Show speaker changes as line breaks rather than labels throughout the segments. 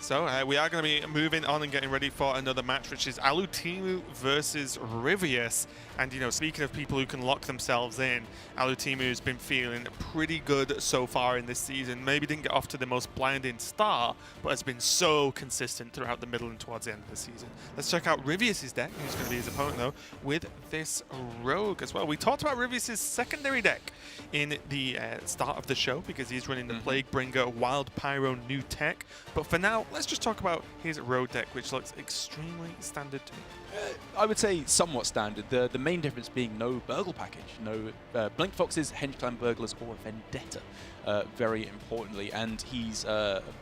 So we are going to be moving on and getting ready for another match, which is Alutemu versus Ryvius. And, you know, speaking of people who can lock themselves in, Alutemu has been feeling pretty good so far in this season. Maybe didn't get off to the most blinding start, but has been so consistent throughout the middle and towards the end of the season. Let's check out Ryvius' deck, who's going to be his opponent, though, with this Rogue as well. We talked about Ryvius' secondary deck in the start of the show because he's running the Plague Bringer, Wild Pyro, new tech. But for now, let's just talk about his Rogue deck, which looks extremely standard to me.
I would say somewhat standard. The main difference being no Burgle package, no Blink Foxes, Henge Clan Burglars, or Vendetta, very importantly. And he's,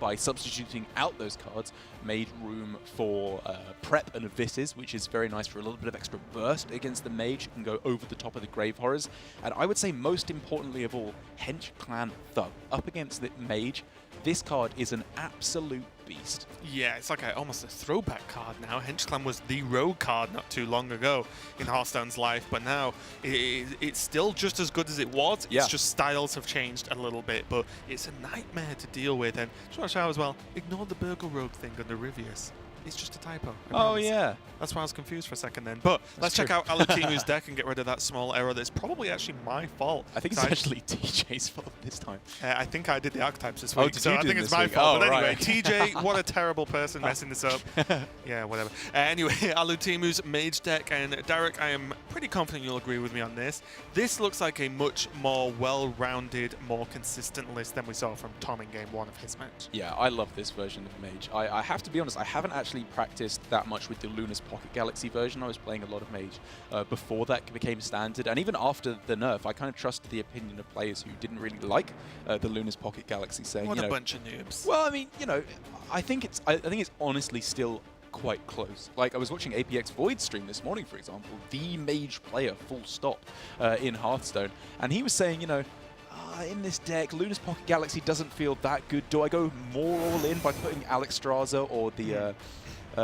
by substituting out those cards, made room for Prep and Abysses, which is very nice for a little bit of extra burst against the Mage. You can go over the top of the Grave Horrors. And I would say most importantly of all, Henge Clan Thug. Up against the Mage, this card is an absolute beast.
Yeah, it's like almost a throwback card now. Henge Clan was the rogue card not too long ago in Hearthstone's life, but now it's still just as good as it was. It's just styles have changed a little bit, but it's a nightmare to deal with. And just want to shout as well, ignore the Burgle Rogue thing under Ryvius. It's just a typo.
Oh, yeah.
That's why I was confused for a second then. But let's check out Alutemu's deck and get rid of that small error that's probably actually my fault.
I think it's actually TJ's fault this time.
I think I did the archetypes this week,
did
so
you
I
do
think
them
it's
this
my
week?
fault.
Oh,
But anyway,
right.
TJ, what a terrible person messing this up. Yeah, whatever. Anyway, Alutemu's Mage deck, and Derek, I am pretty confident you'll agree with me on this. This looks like a much more well-rounded, more consistent list than we saw from Tom in Game 1 of his match.
Yeah, I love this version of Mage. I have to be honest, I haven't actually practiced that much with the Luna's Pocket Galaxy version. I was playing a lot of Mage before that became standard, and even after the nerf, I kind of trusted the opinion of players who didn't really like the Luna's Pocket Galaxy, saying,
What
you
a
know,
bunch of noobs.
well, I mean, you know, I think it's honestly still quite close. Like, I was watching APX Void stream this morning, for example, the Mage player, full stop, in Hearthstone, and he was saying, you know, in this deck, Luna's Pocket Galaxy doesn't feel that good. Do I go more all in by putting Alexstrasza or the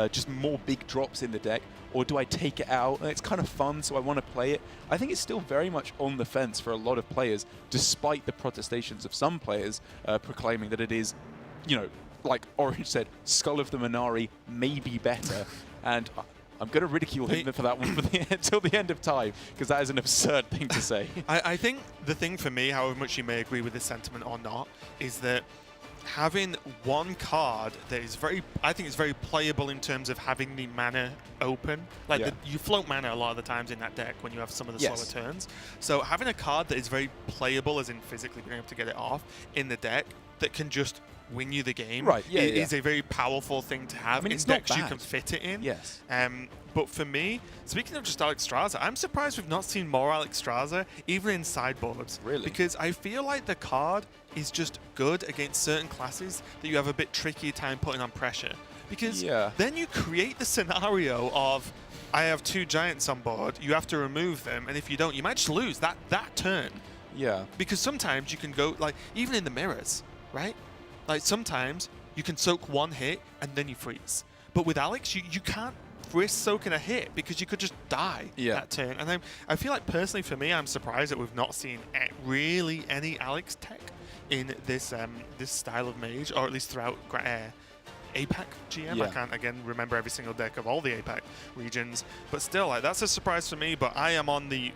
just more big drops in the deck, or do I take it out? It's kind of fun, so I want to play it. I think it's still very much on the fence for a lot of players, despite the protestations of some players proclaiming that it is, you know, like Orange said, Skull of the Minari may be better. And I'm going to ridicule him for that one until the end of time, because that is an absurd thing to say.
I think the thing for me, however much you may agree with this sentiment or not, is that having one card that is I think it's very playable in terms of having the mana open. Like, you float mana a lot of the times in that deck when you have some of the slower turns. So having a card that is very playable, as in physically being able to get it off in the deck, that can just win you the game, is a very powerful thing to have.
I mean,
in
it's
decks
not
you
bad.
can fit it in.
Yes.
But for me, speaking of just Alexstrasza, I'm surprised we've not seen more Alexstrasza, even in sideboards.
Really?
Because I feel like the card is just good against certain classes that you have a bit trickier time putting on pressure. Because then you create the scenario of, I have two giants on board, you have to remove them, and if you don't, you might just lose that turn.
Yeah.
Because sometimes you can go, like, even in the mirrors, right? Like, sometimes you can soak one hit and then you freeze. But with Alex, you can't risk soaking a hit because you could just die that turn. And I feel like, personally, for me, I'm surprised that we've not seen really any Alex tech in this this style of Mage, or at least throughout APAC GM. I can't, again, remember every single deck of all the APAC regions. But still, like, that's a surprise for me. But I am on the...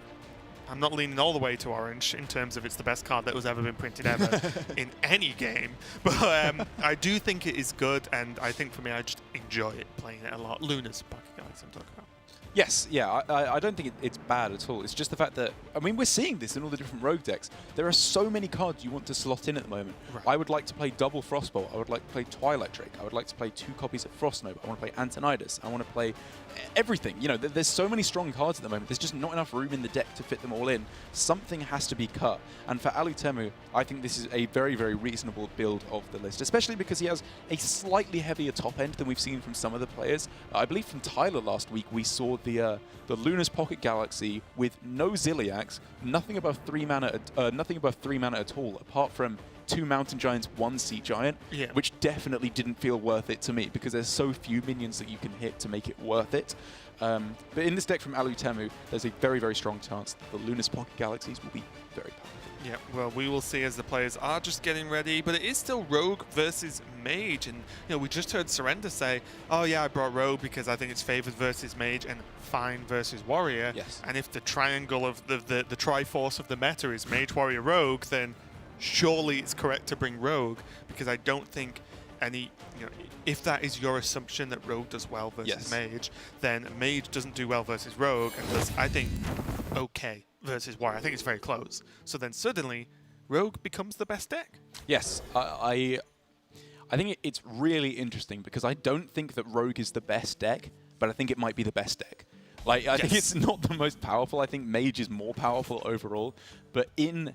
I'm not leaning all the way to Orange in terms of it's the best card that was ever been printed ever in any game. But I do think it is good, and I think for me, I just enjoy it, playing it a lot. Luna's Pocket Galaxy I'm talking about.
Yes, yeah, I don't think it's bad at all. It's just the fact that, I mean, we're seeing this in all the different rogue decks. There are so many cards you want to slot in at the moment.
Right.
I would like to play double Frostbolt. I would like to play Twilight Drake. I would like to play 2 copies of Frostnote. I want to play Antonidas. I want to play everything. You know, there's so many strong cards at the moment. There's just not enough room in the deck to fit them all in. Something has to be cut. And for Alutemu, I think this is a very, very reasonable build of the list, especially because he has a slightly heavier top end than we've seen from some of the players. I believe from Tyler last week, we saw the Luna's Pocket Galaxy with no Ziliax, nothing above 3 mana, nothing above 3 mana at all, apart from 2 Mountain Giants, 1 Sea Giant,
Yeah.
which definitely didn't feel worth it to me because there's so few minions that you can hit to make it worth it. But in this deck from Alutemu, there's a very, very strong chance that the Luna's Pocket Galaxies will be very powerful.
Yeah, well, we will see as the players are just getting ready, but it is still Rogue versus Mage, and we just heard Surrender say, "Oh yeah, I brought Rogue because I think it's favored versus Mage and fine versus Warrior."
Yes.
And if the triangle of the Triforce of the meta is Mage, Warrior, Rogue, then surely it's correct to bring Rogue, because I don't think any, if that is your assumption that Rogue does well versus Mage, then Mage doesn't do well versus Rogue and does, I think, okay versus Warrior. I think it's very close. So then suddenly, Rogue becomes the best deck.
Yes, I think it's really interesting because I don't think that Rogue is the best deck, but I think it might be the best deck. Like, I think it's not the most powerful. I think Mage is more powerful overall, but in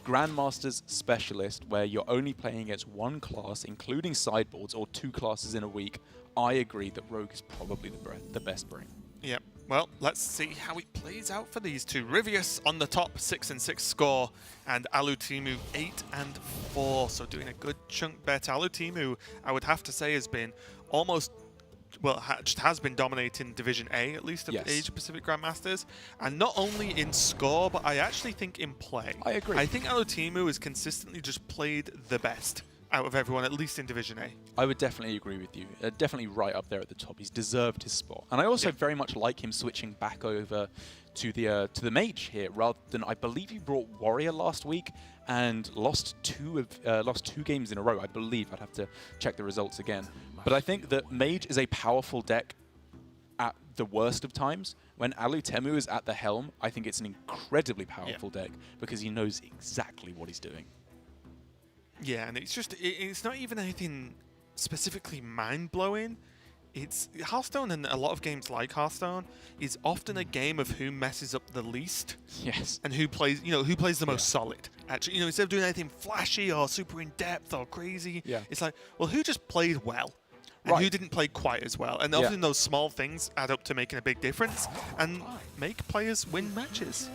Grandmasters Specialist, where you're only playing against 1 class, including sideboards, or 2 classes in a week, I agree that Rogue is probably the best bring.
Yep. Well, let's see how it plays out for these two. Ryvius on the top, 6-6 score, and Alutemu 8-4. So doing a good chunk bet. Alutemu, I would have to say, has been almost, well, just has been dominating Division A, at least, of the Asia Pacific Grandmasters. And not only in score, but I actually think in play.
I agree.
I think Alutemu has consistently just played the best out of everyone, at least in Division A.
I would definitely agree with you. Definitely right up there at the top. He's deserved his spot. And I also very much like him switching back over to the Mage here, rather than, I believe he brought Warrior last week and lost two games in a row. I believe. I'd have to check the results again. But I think that Mage is a powerful deck at the worst of times. When Alutemu is at the helm, I think it's an incredibly powerful deck because he knows exactly what he's doing.
Yeah, and it's just, it's not even anything specifically mind-blowing. It's Hearthstone, and a lot of games like Hearthstone is often a game of who messes up the least.
Yes.
And who plays, who plays the most solid. Actually, instead of doing anything flashy or super in-depth or crazy, it's like, well, who just played well? And who didn't play quite as well? And often those small things add up to making a big difference and make players win matches.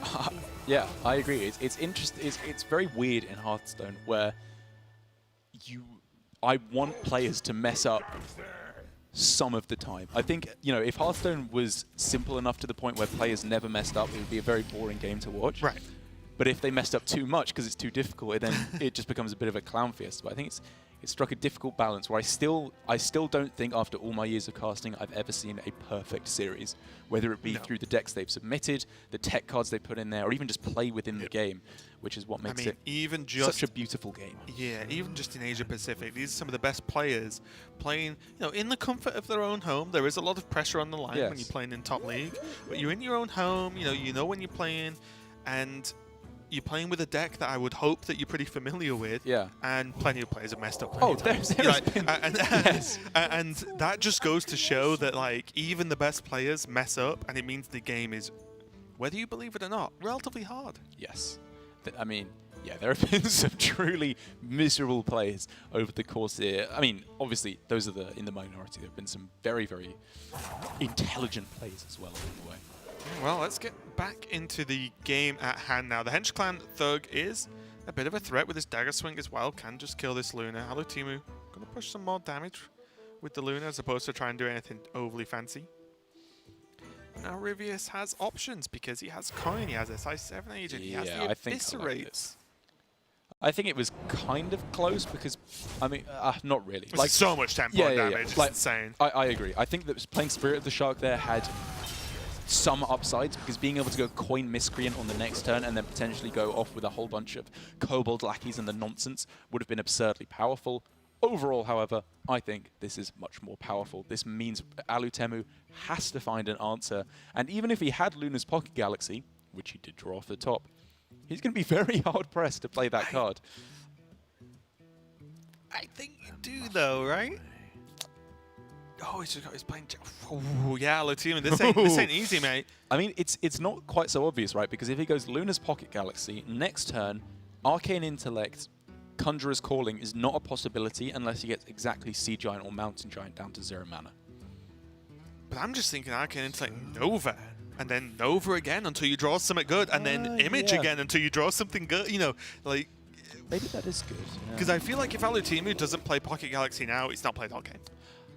Yeah, I agree. It's interesting. It's very weird in Hearthstone where I want players to mess up some of the time. I think, if Hearthstone was simple enough to the point where players never messed up, it would be a very boring game to watch.
Right.
But if they messed up too much because it's too difficult, then it just becomes a bit of a clown fiesta. But I think it struck a difficult balance where I still don't think after all my years of casting I've ever seen a perfect series, whether it be through the decks they've submitted, the tech cards they put in there, or even just play within the game, which is what makes it
even just
such a beautiful game.
Yeah, even just in Asia Pacific, these are some of the best players playing, in the comfort of their own home. There is a lot of pressure on the line when you're playing in top league, but you're in your own home, you know when you're playing, and you're playing with a deck that I would hope that you're pretty familiar with. Yeah. And plenty of players have messed up.
There's been...
and that just goes to show that, like, even the best players mess up, and it means the game is, whether you believe it or not, relatively hard.
Yes. I mean, there have been some truly miserable players over the course here. I mean, obviously, those are in the minority. There have been some very, very intelligent players as well along the way.
Well, let's get back into the game at hand now. The Hench Clan Thug is a bit of a threat with his dagger swing as well. Can just kill this Luna. Alutemu going to push some more damage with the Luna as opposed to try and do anything overly fancy. Now Ryvius has options because he has Coin, he has SI7 Agent, he has the Eviscerates.
I think it was kind of close because, I mean, not really.
Like so much 10-point damage, it's insane.
I agree. I think that playing Spirit of the Shark there had some upsides because being able to go Coin Miscreant on the next turn and then potentially go off with a whole bunch of Kobold lackeys and the nonsense would have been absurdly powerful. Overall, however, I think this is much more powerful. This means Alutemu has to find an answer, and even if he had Luna's Pocket Galaxy, which he did draw off the top, he's going to be very hard-pressed to play that card.
I think you do, though, right? Oh, he's playing... Oh, yeah, Alutemu, this ain't easy, mate.
I mean, it's not quite so obvious, right? Because if he goes Luna's Pocket Galaxy, next turn, Arcane Intellect, Conjurer's Calling is not a possibility unless he gets exactly Sea Giant or Mountain Giant down to 0 mana.
But I'm just thinking Arcane Intellect Nova, and then Nova again until you draw something good, and then Image again until you draw something good.
Maybe that is good.
Because I feel like if Alutemu doesn't play Pocket Galaxy now, he's not played all game.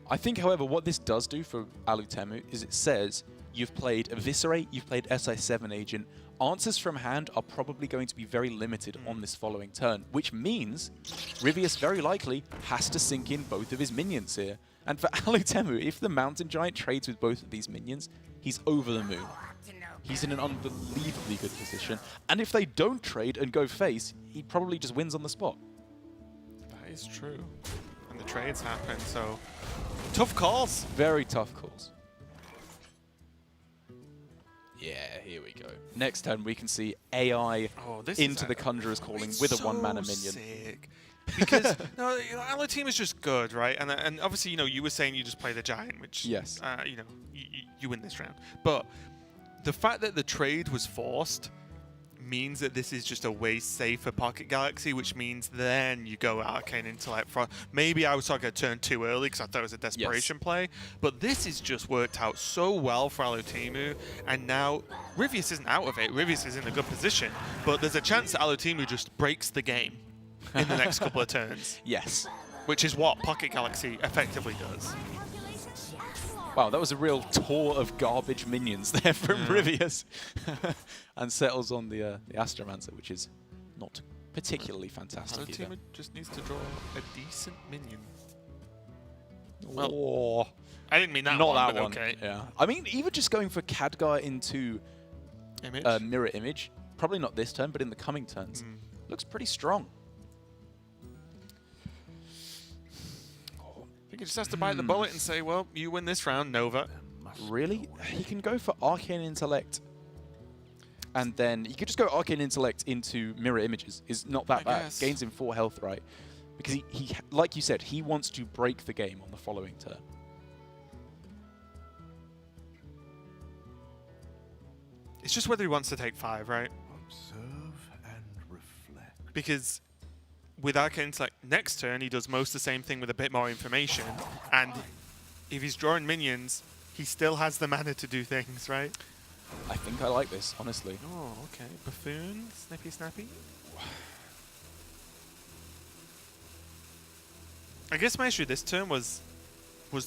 I think, however, what this does do for Alutemu is it says you've played Eviscerate, you've played SI7 Agent. Answers from hand are probably going to be very limited on this following turn, which means Ryvius very likely has to sink in both of his minions here. And for Alutemu, if the Mountain Giant trades with both of these minions, he's over the moon. He's in an unbelievably good position. And if they don't trade and go face, he probably just wins on the spot.
That is true. And the trades happen, so tough calls.
Very tough calls. Yeah, here we go. Next turn, we can see AI into the Conjurer's Calling with a one-mana minion.
Sick. Because Alutemu is just good, right? And obviously, you were saying you just play the Giant, which
yes,
you win this round. But the fact that the trade was forced means that this is just a way safer Pocket Galaxy, which means then you go Arcane Intellect. Maybe I was talking a turn too early because I thought it was a desperation play, but this has just worked out so well for Alutemu, and now Ryvius isn't out of it. Ryvius is in a good position, but there's a chance that Alutemu just breaks the game in the next couple of turns.
Yes.
Which is what Pocket Galaxy effectively does.
Wow, that was a real tour of garbage minions there from Ryvius. And settles on the Astromancer, which is not particularly fantastic either.
Just needs to draw a decent minion.
Well,
I didn't mean that
not
one,
that
but
one.
Okay.
Yeah. I mean, even just going for Khadgar into Mirror Image, probably not this turn, but in the coming turns, looks pretty strong.
I think he just has to bite the bullet and say, well, you win this round, Nova.
Really? He can go for Arcane Intellect, and then he could just go Arcane Intellect into Mirror Images. Is not that bad.
Guess.
Gains him 4 health, right? Because he, like you said, he wants to break the game on the following turn.
It's just whether he wants to take 5, right?
Observe and reflect.
Because with Arcane Intellect, next turn he does most of the same thing with a bit more information, and if he's drawing minions, he still has the mana to do things, right?
I think I like this, honestly.
Oh, okay. Buffoon, Snippy Snappy. I guess my issue this turn was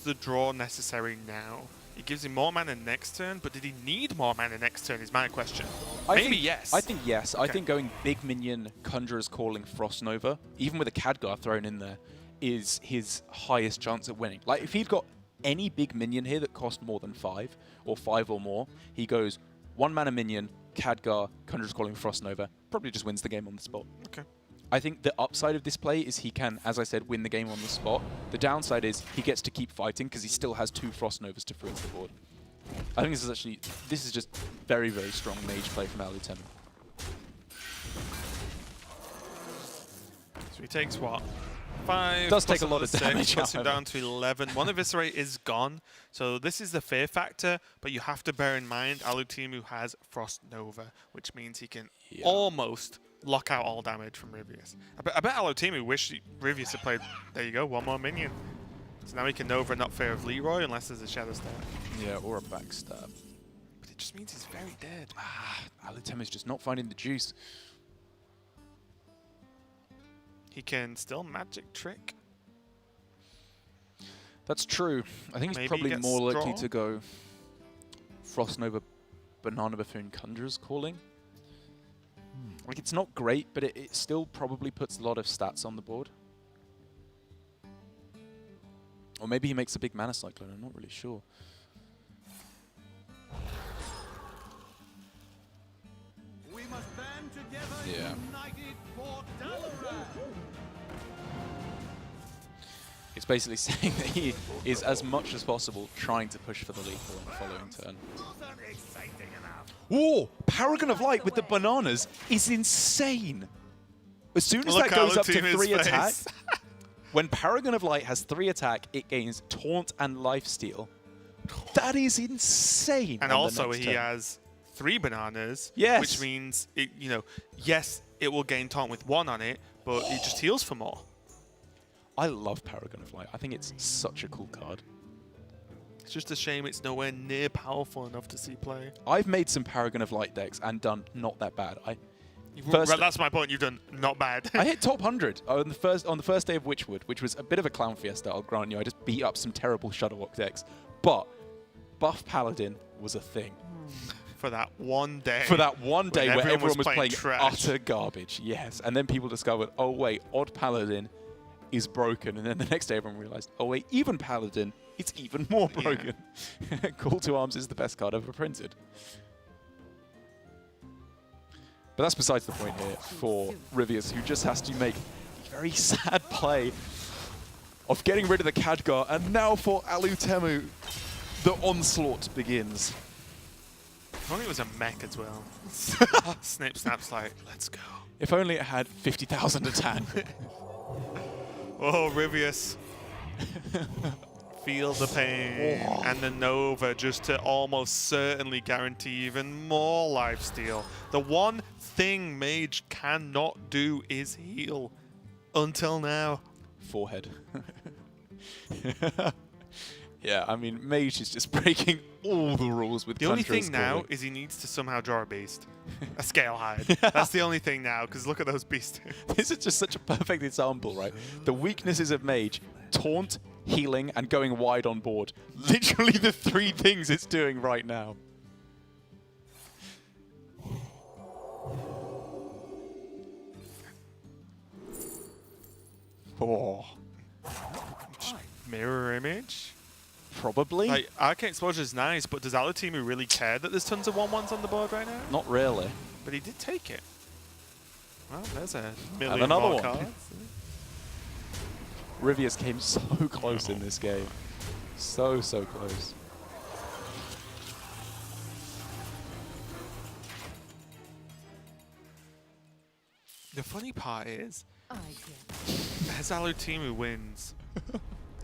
the draw necessary now? It gives him more mana next turn, but did he need more mana next turn is my question. Maybe yes.
I think yes.
Okay.
I think going big minion, Conjurer's Calling, Frost Nova, even with a Khadgar thrown in there, is his highest chance at winning. Like, if he'd got any big minion here that cost more than 5, or 5 or more, he goes 1 mana minion, Khadgar, Conjurer's Calling, Frost Nova, probably just wins the game on the spot.
Okay.
I think the upside of this play is he can, as I said, win the game on the spot. The downside is he gets to keep fighting because he still has 2 Frost Novas to freeze the board. I think this is just very, very strong mage play from Alutemu.
So he takes what? 5.
Does take a
plus
lot of
6,
damage,
puts him
however.
down to 11. One Eviscerate is gone, so this is the fear factor, but you have to bear in mind Alutemu has Frost Nova, which means he can almost lock out all damage from Ryvius. I bet Alutemu wish Ryvius had played, there you go, 1 more minion. So now he can Nova and not fear of Leroy unless there's a Shadow Stab.
Yeah, or a backstab.
But it just means he's very dead.
Alutemu's just not finding the juice.
He can still Magic Trick.
That's true. I think he's
Maybe
probably
he gets
more likely
draw.
to go Frost Nova, Banana Buffoon, Conjurer's Calling. Like, it's not great, but it still probably puts a lot of stats on the board. Or maybe he makes a big Mana Cyclone, I'm not really sure.
We must band together,
Yeah.
united for Dalaran.
It's basically saying that he is, as much as possible, trying to push for the lethal on the following turn.
Wasn't exciting enough.
Whoa! Paragon of Light with the bananas is insane! As soon as
Look
that goes up to
Alutemu's
3 attack,
face.
when Paragon of Light has 3 attack, it gains Taunt and Lifesteal. That is insane!
And
on the
also
next
he
turn.
has 3 bananas,
Yes.
which means, yes, it will gain taunt with 1 on it, but it just heals for more.
I love Paragon of Light. I think it's such a cool card.
It's just a shame it's nowhere near powerful enough to see play.
I've made some Paragon of Light decks and done not that bad.
That's my point. You've done not bad.
I hit top 100 on the first day of Witchwood, which was a bit of a clown fiesta, I'll grant you. I just beat up some terrible Shutterwalk decks. But Buff Paladin was a thing.
For that one day.
For that one day where everyone was playing
trash.
utter garbage, yes. And then people discovered, oh wait, Odd Paladin is broken. And then the next day everyone realized, oh wait, Even Paladin, it's even more broken. Yeah. Call to Arms is the best card ever printed. But that's besides the point here for Ryvius, who just has to make a very sad play of getting rid of the Khadgar. And now for Alutemu, the onslaught begins.
If only it was a mech as well. Snip, snap's like, let's go.
If only it had 50,000 attack.
Oh, Ryvius. Feel the pain.
Oh.
And the Nova just to almost certainly guarantee even more lifesteal. The one thing Mage cannot do is heal. Until now.
Forehead. Yeah, I mean, Mage is just breaking all the rules with
The only
Contra
thing now
scoring.
is he needs to somehow draw a beast. A scale hide. That's the only thing now, because look at those beasts.
This is just such a perfect example, right? The weaknesses of Mage, taunt, healing, and going wide on board. Literally the three things it's doing right now. Oh,
Mirror image?
probably.
Like, Arcane Explosion is nice, but does Alutemu really care that there's tons of 1/1s on the board right now?
Not really.
But he did take it. Well, there's a
And
million
another
more
one.
cards.
Ryvius came so close in this game. So close.
The funny part is, as Alutemu wins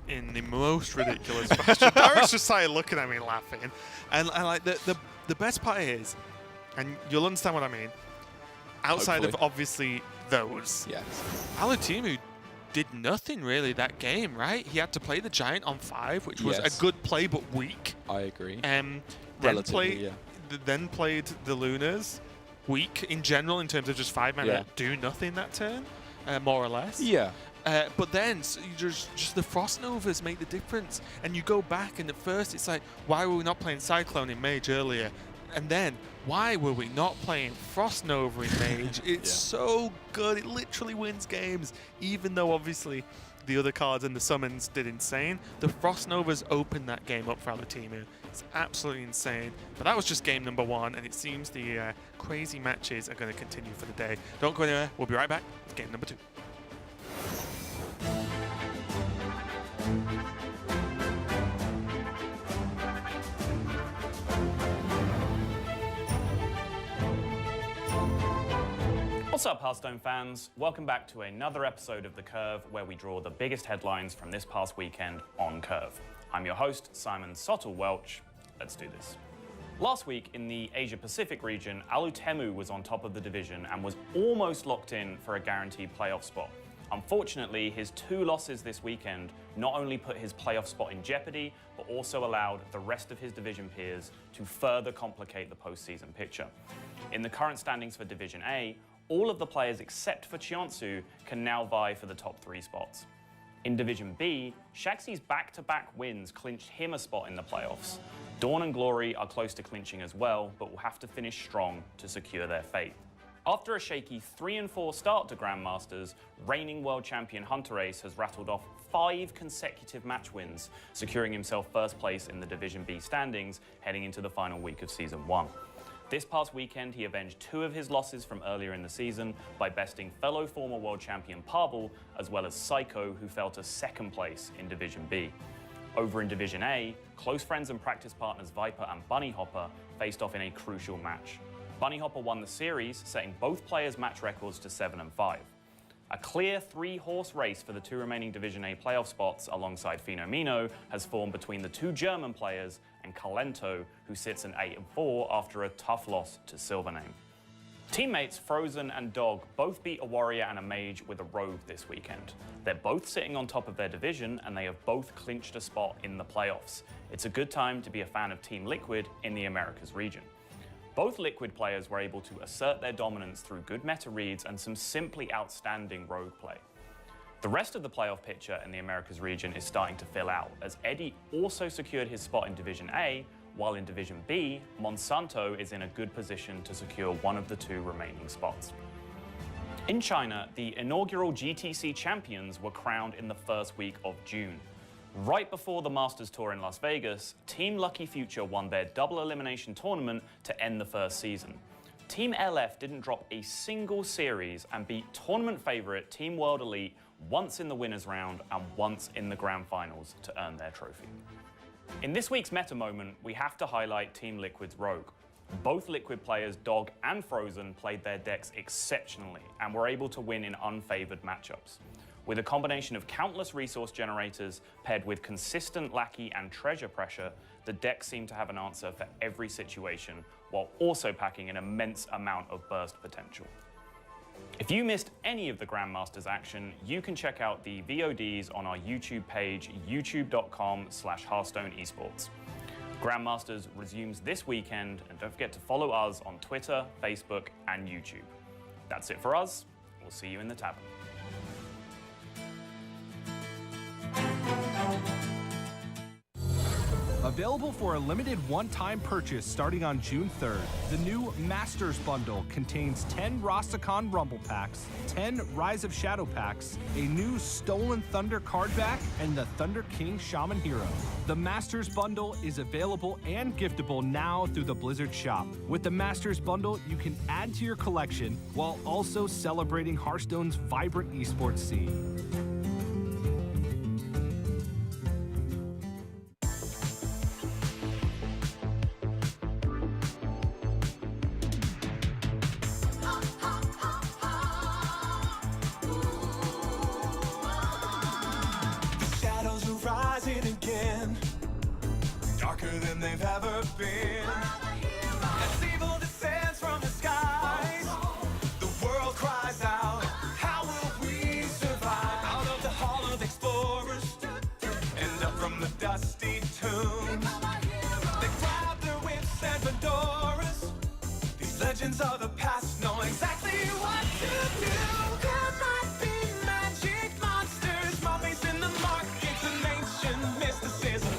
in the most ridiculous fashion, Derek's just started looking at me laughing. And like the best part is, and you'll understand what I mean, outside
Hopefully.
of obviously those,
Yes.
Alutemu did nothing really that game, right? He had to play the Giant on 5, which was
Yes.
a good play but weak.
I agree.
Then
Relatively, yeah.
then played the Lunas, weak in general in terms of just 5 mana,
Yeah.
do nothing that turn, more or less.
Yeah.
But then you just the Frost Novas make the difference, and you go back and at first it's like, why were we not playing Cyclone in Mage earlier? And then why were we not playing Frost Nova in Mage? It's so good. It literally wins games, even though obviously the other cards and the summons did insane. The Frost Novas opened that game up for Alutemu. It's absolutely insane. But that was just game number 1, and it seems the crazy matches are going to continue for the day. Don't go anywhere. We'll be right back with game number 2.
What's up, Hearthstone fans? Welcome back to another episode of The Curve, where we draw the biggest headlines from this past weekend on Curve. I'm your host, Simon Sottle Welch. Let's do this. Last week in the Asia-Pacific region, Alutemu was on top of the division and was almost locked in for a guaranteed playoff spot. Unfortunately, his 2 losses this weekend not only put his playoff spot in jeopardy, but also allowed the rest of his division peers to further complicate the postseason picture. In the current standings for Division A, all of the players except for Chiansu can now vie for the top 3 spots. In Division B, Shaxi's back-to-back wins clinched him a spot in the playoffs. Dawn and Glory are close to clinching as well, but will have to finish strong to secure their fate. After a shaky 3-4 start to Grandmasters, reigning world champion Hunter Ace has rattled off 5 consecutive match wins, securing himself first place in the Division B standings heading into the final week of Season 1. This past weekend, he avenged 2 of his losses from earlier in the season by besting fellow former world champion Parble, as well as Psycho, who fell to 2nd place in Division B. Over in Division A, close friends and practice partners Viper and Bunny Hopper faced off in a crucial match. Bunny Hopper won the series, setting both players' match records to 7 and 5. A clear 3-horse race for the 2 remaining Division A playoff spots alongside Finomino has formed between the 2 German players and Calento, who sits an 8 and 4 after a tough loss to Silvername. Teammates Frozen and Dog both beat a Warrior and a Mage with a Rogue this weekend. They're both sitting on top of their division, and they have both clinched a spot in the playoffs. It's a good time to be a fan of Team Liquid in the Americas region. Both Liquid players were able to assert their dominance through good meta reads and some simply outstanding rogue play. The rest of the playoff picture in the Americas region is starting to fill out, as Eddie also secured his spot in Division A, while in Division B, Monsanto is in a good position to secure one of the 2 remaining spots. In China, the inaugural GTC champions were crowned in the first week of June. Right before the Masters Tour in Las Vegas, Team Lucky Future won their double elimination tournament to end the first season. Team LF didn't drop a single series and beat tournament favorite Team World Elite once in the winners round and once in the grand finals to earn their trophy. In this week's meta moment, we have to highlight Team Liquid's Rogue. Both Liquid players, Dog and Frozen, played their decks exceptionally and were able to win in unfavored matchups. With a combination of countless resource generators paired with consistent lackey and treasure pressure, the deck seemed to have an answer for every situation, while also packing an immense amount of burst potential. If you missed any of the Grandmasters action, you can check out the VODs on our YouTube page, youtube.com/Hearthstone Esports. Grandmasters resumes this weekend, and don't forget to follow us on Twitter, Facebook, and YouTube. That's it for us. We'll see you in the tavern.
Available for a limited one-time purchase starting on June 3rd, the new Masters Bundle contains 10 Rastakhan Rumble Packs, 10 Rise of Shadow Packs, a new Stolen Thunder card back, and the Thunder King Shaman Hero. The Masters Bundle is available and giftable now through the Blizzard shop. With the Masters Bundle, you can add to your collection while also celebrating Hearthstone's vibrant esports scene.
Than they've ever been. As evil descends from the skies, the world cries out, how will we survive? Out of the hall of explorers and up from the dusty tombs, they grab their whips and fedoras. These legends of the past know exactly what to do. There might be magic monsters, mummies in the markets, and ancient mysticism.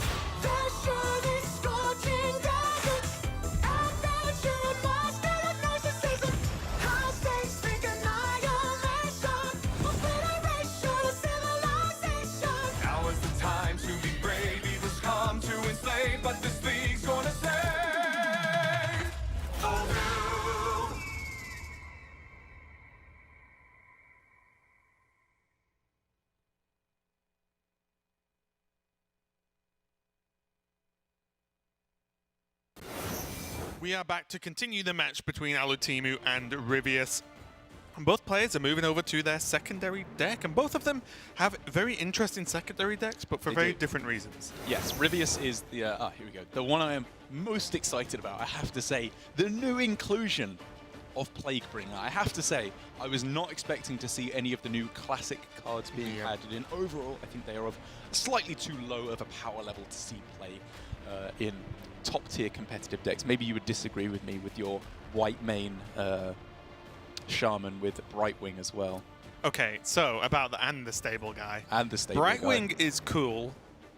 But this league's gonna save the world.
We are back to continue the match between Alutemu and Ryvius. And both players are moving over to their secondary deck, and both of them have very interesting secondary decks, but for very different reasons.
Yes, Ryvius is the, here we go, the one I am most excited about, I have to say. The new inclusion of Plaguebringer. I have to say, I was not expecting to see any of the new classic cards being added in. Overall, I think they are of slightly too low of a power level to see play in top-tier competitive decks. Maybe you would disagree with me with your white main Shaman with Brightwing as well.
Okay, so about the stable guy.
And the stable
Brightwing
guy.
is cool.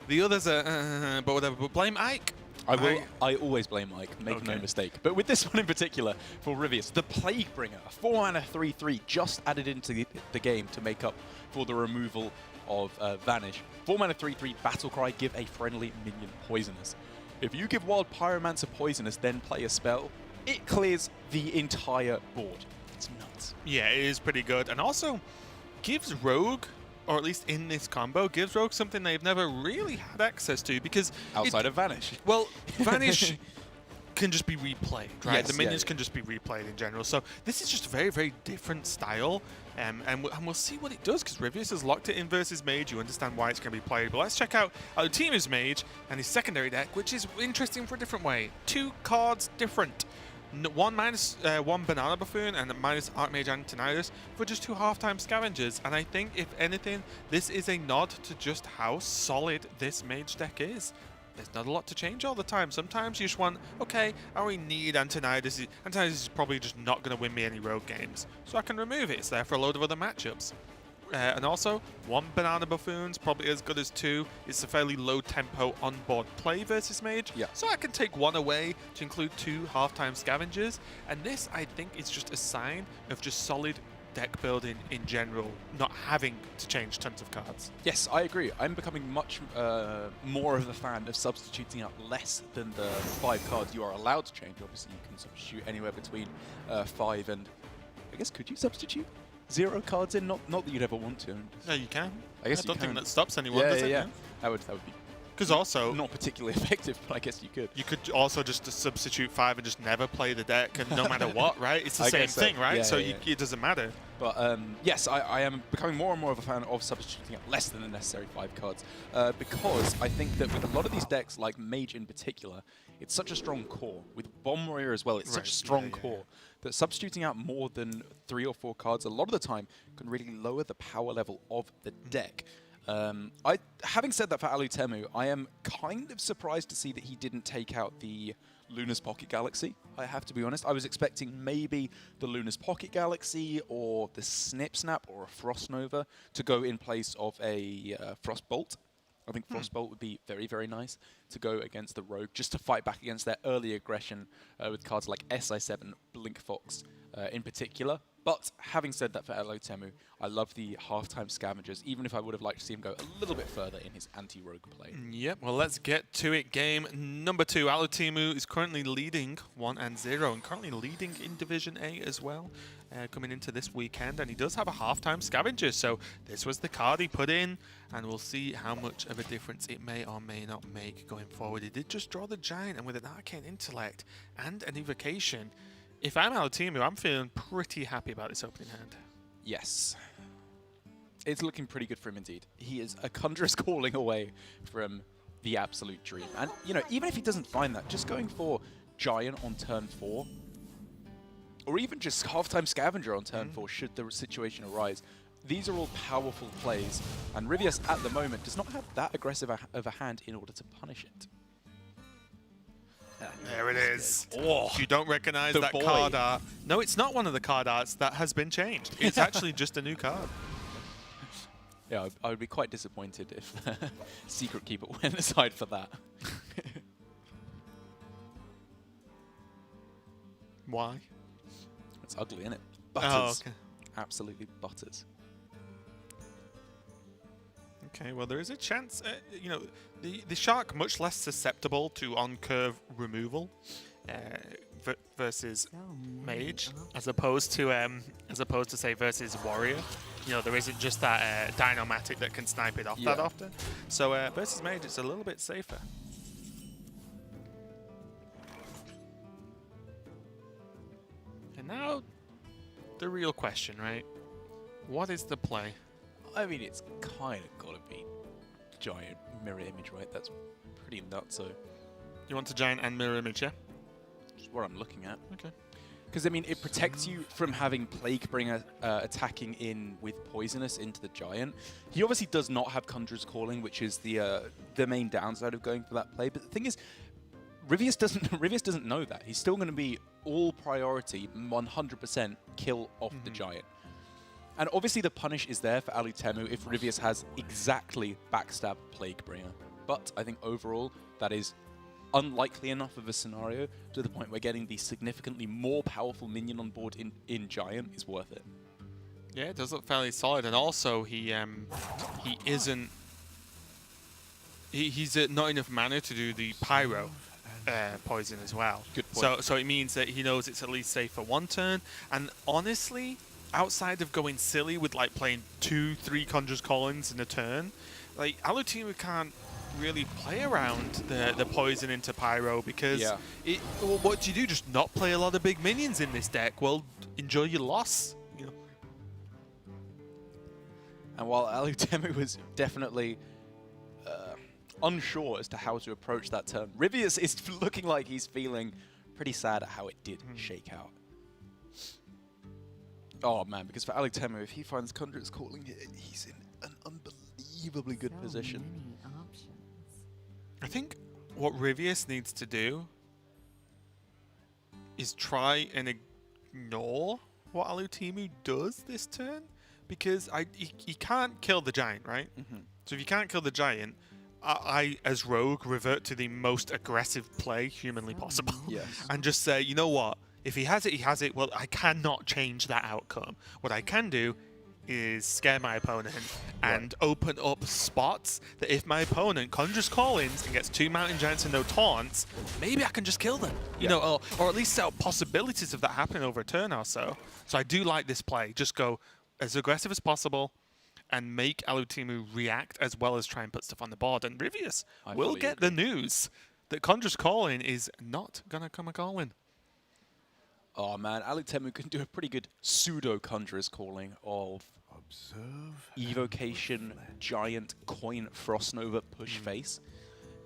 The others are, but whatever. But blame Ike.
I always blame Ike, make no mistake. But with this one in particular, for Ryvius, the Plaguebringer, 4-mana 3/3, just added into the game to make up for the removal of Vanish. 4-mana 3/3, Battlecry, give a friendly minion poisonous. If you give Wild Pyromancer poisonous, then play a spell, it clears the entire board. It's nuts.
Yeah, it is pretty good. And also gives Rogue, or at least in this combo, gives Rogue something they've never really had access to, because
outside of Vanish.
Well, Vanish can just be replayed, right?
Yes,
the minions can just be replayed in general. So this is just a very, very different style, and we'll see what it does, because Ryvius has locked it in versus Mage. You understand why it's going to be played. But let's check out Alutemu's Mage and his secondary deck, which is interesting for a different way. 2 cards different. One Banana Buffoon and minus Archmage Antonidas for just 2 half-time Scavengers. And I think, if anything, this is a nod to just how solid this Mage deck is. there's not a lot to change all the time. Sometimes you just want, okay, I already need Antonidas. Antonidas is probably just not going to win me any rogue games, so I can remove it. It's there for a load of other matchups. And also, 1 Banana Buffoon's probably as good as 2. It's a fairly low tempo onboard play versus Mage.
Yeah.
So I can take 1 away to include 2 half-time Scavengers. And this, I think, is just a sign of just solid deck building in general, not having to change tons of cards.
Yes, I agree. I'm becoming much more of a fan of substituting out less than the 5 cards you are allowed to change. Obviously, you can substitute anywhere between 5 and... I guess, could you substitute 0 cards in? Not that you'd ever want to.
No, you can.
I guess
I don't
you
think
can.
that stops anyone,
Yeah,
does
yeah,
it?
yeah. That would be
Because also,
not particularly effective, but I guess you could.
you could also just substitute 5 and just never play the deck, and no matter what, right? It's the
I
same
guess so.
thing, right?
Yeah,
So
yeah,
it doesn't matter.
But yes, I am becoming more and more of a fan of substituting out less than the necessary 5 cards because I think that with a lot of these decks, like Mage in particular, it's such a strong core. With Bomb Warrior as well, it's such a strong core that substituting out more than 3 or 4 cards a lot of the time can really lower the power level of the deck. Having said that for Alutemu, I am kind of surprised to see that he didn't take out the Luna's Pocket Galaxy, I have to be honest. I was expecting maybe the Luna's Pocket Galaxy or the Snip Snap or a Frost Nova to go in place of a Frost Bolt. I think Frost Bolt would be very, very nice to go against the Rogue, just to fight back against their early aggression with cards like SI7, Blink Fox in particular. But having said that for Alutemu, I love the half-time Scavengers, even if I would have liked to see him go a little bit further in his anti-rogue play.
Yep, well, let's get to it. Game number 2. Alutemu is currently leading 1-0 and currently leading in Division A as well, coming into this weekend. And he does have a half-time Scavenger, so this was the card he put in, and we'll see how much of a difference it may or may not make going forward. He did just draw the Giant, and with an Arcane Intellect and an Evocation, if I'm Alutemu, I'm feeling pretty happy about this opening hand.
Yes. It's looking pretty good for him indeed. He is a Conjurer's Calling away from the absolute dream. And, you know, even if he doesn't find that, just going for Giant on turn 4, or even just half-time Scavenger on turn 4 should the situation arise, these are all powerful plays. And Ryvius, at the moment, does not have that aggressive of a hand in order to punish it.
There it is.
Oh,
If you don't recognize
the
that
boy.
card art, no, it's not one of the card arts that has been changed. It's actually just a new card.
Yeah, I would be quite disappointed if Secret Keeper went aside for that.
Why?
It's ugly, isn't it? Butters.
Oh, okay.
Absolutely butters.
Okay, well, there is a chance, you know, the Shark much less susceptible to on-curve removal versus Mage, as opposed to say versus Warrior. You know, there isn't just that Dynomatic that can snipe it off that often. So versus Mage, it's a little bit safer. And now, the real question, right? What is the play?
I mean, it's kind of got to be Giant mirror image, right? That's pretty nuts. So,
You want a Giant and Mirror Image, yeah?
just what I'm looking at.
Okay.
Because I mean, it protects you from having Plaguebringer attacking in with Poisonous into the Giant. He obviously does not have Conjurer's Calling, which is the main downside of going for that play. But the thing is, Ryvius doesn't know that. He's still going to be all priority, 100% kill off the Giant. And obviously the punish is there for Alutemu if Ryvius has exactly backstab Plaguebringer. But I think overall that is unlikely enough of a scenario to the point where getting the significantly more powerful minion on board in Giant is worth it.
Yeah, it does look fairly solid, and also he's not enough mana to do the Pyro poison as well.
Good point.
So it means that he knows it's at least safe for one turn, and honestly, outside of going silly with like playing 2-3 Conjurer's Callings in a turn, like Alutemu can't really play around the poison into Pyro because well, what do you do? Just not play a lot of big minions in this deck? Well, enjoy your loss. You know?
And while Alutemu was definitely unsure as to how to approach that turn, Ryvius is looking like he's feeling pretty sad at how it did shake out. Oh man, because for Alutemu, if he finds Conjurer's Calling here, he's in an unbelievably good position.
I think what Ryvius needs to do is try and ignore what Alutemu does this turn, because he can't kill the giant, right? So if you can't kill the giant, I as rogue revert to the most aggressive play humanly possible.
Yes.
And just say, you know what? If he has it, he has it. Well, I cannot change that outcome. What I can do is scare my opponent and open up spots that if my opponent conjures call-ins and gets 2 mountain giants and no taunts, maybe I can just kill them. You know, or at least set up possibilities of that happening over a turn or so. So I do like this play. Just go as aggressive as possible and make Alutemu react as well as try and put stuff on the board. And Ryvius will get the news that Conjur's Calling is not going to come a calling.
Oh man, Alutemu can do a pretty good pseudo Conjurer's Calling of Evocation, Giant, Coin, Frostnova, Push Face.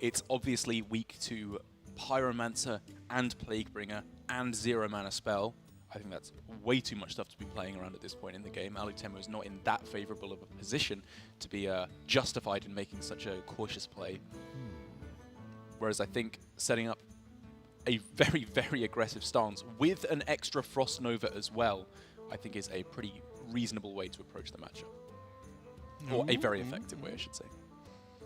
It's obviously weak to Pyromancer and Plaguebringer and 0 mana spell. I think that's way too much stuff to be playing around at this point in the game. Alutemu is not in that favorable of a position to be justified in making such a cautious play. Whereas I think setting up a very, very aggressive stance with an extra Frost Nova as well, I think is a pretty reasonable way to approach the matchup. Or a very effective way, I should say.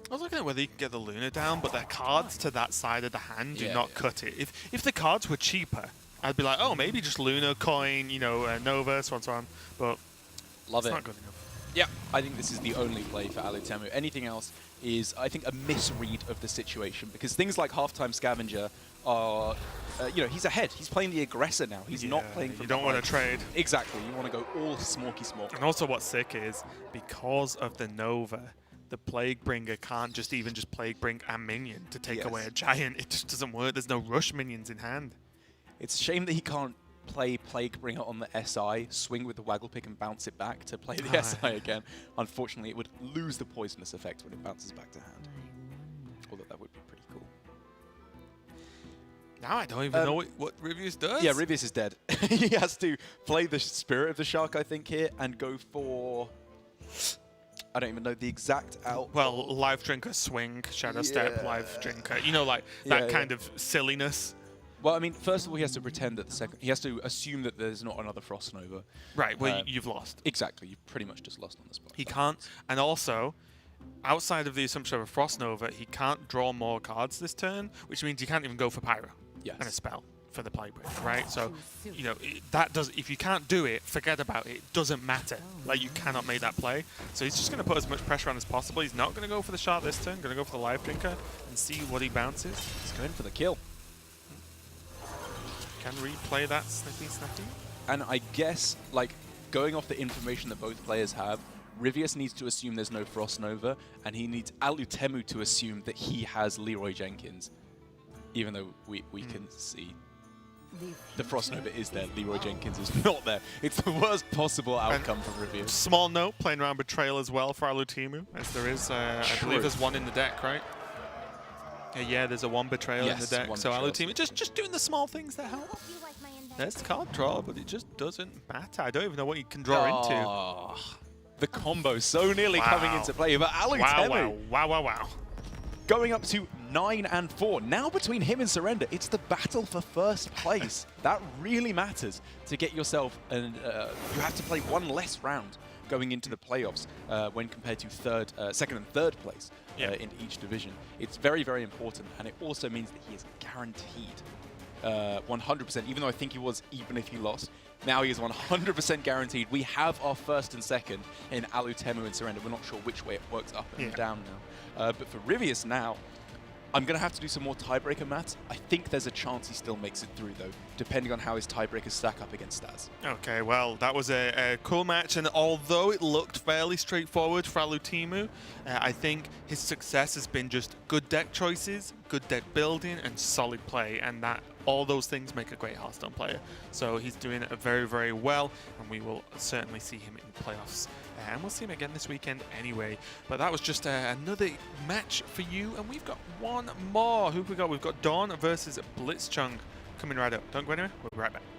I was looking at whether you can get the Luna down, but their cards to that side of the hand do not cut it. If the cards were cheaper, I'd be like, oh, maybe just Luna, Coin, you know, Nova, so on, so on. But
Love
it's
it.
not good enough.
Yeah, I think this is the only play for Alutemu. Anything else is, I think, a misread of the situation, because things like Halftime Scavenger are, you know, he's ahead. He's playing the aggressor now. He's not playing from
You don't want to trade.
Exactly. You want to go all smorky smork.
And also what's sick is, because of the Nova, the Plaguebringer can't just Plague Bring a minion to take away a giant. It just doesn't work. There's no rush minions in hand.
It's a shame that he can't play Plaguebringer on the SI, swing with the Waggle Pick and bounce it back to play the SI again. Unfortunately, it would lose the poisonous effect when it bounces back to hand. Although that would be pretty cool.
Now I don't even know what Ryvius does.
Yeah, Ryvius is dead. He has to play the Spirit of the Shark, I think, here, and go for... I don't even know the exact out.
Well, Life Drinker, Swing, Shadow Step, Life Drinker. You know, like that kind of silliness.
Well, I mean, first of all, he has to pretend that the second... He has to assume that there's not another Frost Nova.
Right, well, you've lost.
Exactly, you've pretty much just lost on the spot.
He can't... And also, outside of the assumption of a Frost Nova, he can't draw more cards this turn, which means he can't even go for Pyro and a spell for the Plaguebringer, right? So, you know, that does... If you can't do it, forget about it. It doesn't matter. Like, you cannot make that play. So he's just going to put as much pressure on as possible. He's not going to go for the Shark this turn. Going to go for the Life Drinker and see what he bounces.
He's going for the kill.
Can replay that Snippy Snappy.
And I guess, like, going off the information that both players have, Ryvius needs to assume there's no Frost Nova, and he needs Alutemu to assume that he has Leroy Jenkins. Even though we can see the Frost Nova is there, Leroy Jenkins is not there. It's the worst possible outcome for Ryvius.
Small note, playing around Betrayal as well for Alutemu, as there is, I believe there's one in the deck, right? Yeah, there's a 1 Betrayal in the deck. So Alutemu just doing the small things that help. There's the card draw, but it just doesn't matter. I don't even know what you can draw into.
The combo so nearly coming into play, but Alutemu
Wow.
going up to 9 and 4. Now between him and Surrender, it's the battle for first place. That really matters to get yourself, and you have to play 1 less round going into the playoffs when compared to second and third place in each division. It's very, very important, and it also means that he is guaranteed 100%, even though I think he was even if he lost. Now he is 100% guaranteed. We have our first and second in Alutemu and Surrender. We're not sure which way it works up and down now. But for Ryvius now, I'm going to have to do some more tiebreaker maths. I think there's a chance he still makes it through, though, depending on how his tiebreakers stack up against Staz.
Okay, well, that was a cool match, and although it looked fairly straightforward for Alutemu, I think his success has been just good deck choices, good deck building, and solid play, and that all those things make a great Hearthstone player. So he's doing it very, very well, and we will certainly see him in the playoffs. And we'll see him again this weekend anyway. But that was just another match for you, and we've got one more. Who have we got? We've got Dawn versus Blitzchung coming right up. Don't go anywhere. We'll be right back.